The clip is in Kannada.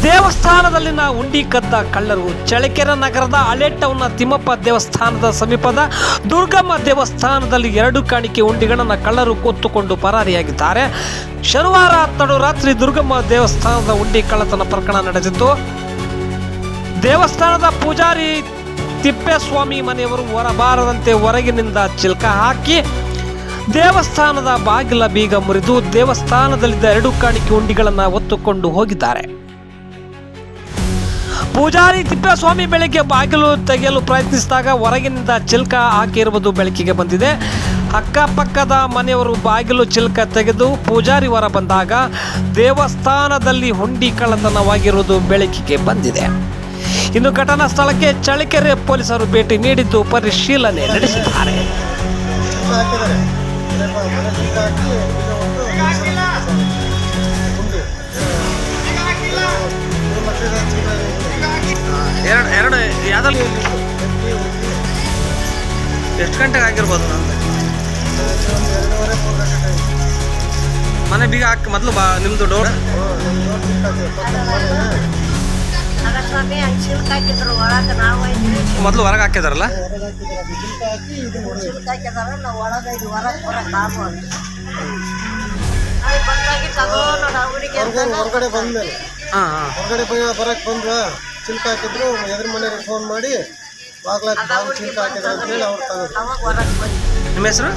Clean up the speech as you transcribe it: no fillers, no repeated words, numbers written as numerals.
ದೇವಸ್ಥಾನದಲ್ಲಿನ ಉಂಡಿ ಕದ್ದ ಕಳ್ಳರು. ಚಳ್ಳಕೆರೆ ನಗರದ ಹಳೆ ಟೌನ್ನ ತಿಮ್ಮಪ್ಪ ದೇವಸ್ಥಾನದ ಸಮೀಪದ ದುರ್ಗಮ್ಮ ದೇವಸ್ಥಾನದಲ್ಲಿ 2 ಕಾಣಿಕೆ ಉಂಡಿಗಳನ್ನು ಕಳ್ಳರು ಕೊತ್ತುಕೊಂಡು ಪರಾರಿಯಾಗಿದ್ದಾರೆ. ಶನಿವಾರ ತಡರಾತ್ರಿ ದುರ್ಗಮ್ಮ ದೇವಸ್ಥಾನದ ಉಂಡಿ ಕಳ್ಳತನ ಪ್ರಕರಣ ನಡೆದಿತ್ತು. ದೇವಸ್ಥಾನದ ಪೂಜಾರಿ ತಿಪ್ಪೇಸ್ವಾಮಿ ಮನೆಯವರು ಹೊರಬಾರದಂತೆ ಹೊರಗಿನಿಂದ ಚಿಲ್ಕ ಹಾಕಿ ದೇವಸ್ಥಾನದ ಬಾಗಿಲ ಬೀಗ ಮುರಿದು ದೇವಸ್ಥಾನದಲ್ಲಿದ್ದ 2 ಕಾಣಿಕೆ ಉಂಡಿಗಳನ್ನು ಹೊತ್ತುಕೊಂಡು ಹೋಗಿದ್ದಾರೆ. ಪೂಜಾರಿ ತಿಪ್ಪೇಸ್ವಾಮಿ ಬೆಳಗ್ಗೆ ಬಾಗಿಲು ತೆಗೆಯಲು ಪ್ರಯತ್ನಿಸಿದಾಗ ಹೊರಗಿನಿಂದ ಚಿಲ್ಕ ಹಾಕಿರುವುದು ಬೆಳಕಿಗೆ ಬಂದಿದೆ. ಅಕ್ಕಪಕ್ಕದ ಮನೆಯವರು ಬಾಗಿಲು ಚಿಲ್ಕ ತೆಗೆದು ಪೂಜಾರಿ ಹೊರ ಬಂದಾಗ ದೇವಸ್ಥಾನದಲ್ಲಿ ಹುಂಡಿ ಕಳ್ಳತನವಾಗಿರುವುದು ಬೆಳಕಿಗೆ ಬಂದಿದೆ. ಇನ್ನು ಘಟನಾ ಸ್ಥಳಕ್ಕೆ ಚಳ್ಳಕೆರೆ ಪೊಲೀಸರು ಭೇಟಿ ನೀಡಿದ್ದು ಪರಿಶೀಲನೆ ನಡೆಸಿದ್ದಾರೆ. ಎರಡು ಯಾವ್ದಲ್ಲಿ ಎಷ್ಟು ಗಂಟೆಗೆ ಆಗಿರ್ಬೋದು? ನಾನು ಮನೆ ಬೀಗ ಹಾಕಿ ಮೊದಲು ನಿಮ್ಮದು ಡೋರ್ ಮೊದಲು ಹೊರಗೆ ಹಾಕಿದಾರಲ್ಲ? ಹೊರಗಡೆ ಬಂದ್ಮೇಲೆ ಬರಕ್ಕೆ ಬಂದ್ರ ಚಿಲ್ಕ ಹಾಕಿದ್ರು. ಎದುರು ಮನೆಗೆ ಫೋನ್ ಮಾಡಿ ಬಾಗ್ಲಾಕಿ ಚಿಲ್ಕ ಹಾಕಿದ್ರು ಅಂತ ಹೇಳಿ ಅವ್ರು ತಗೋದು. ನಿಮ್ಮ ಹೆಸರು?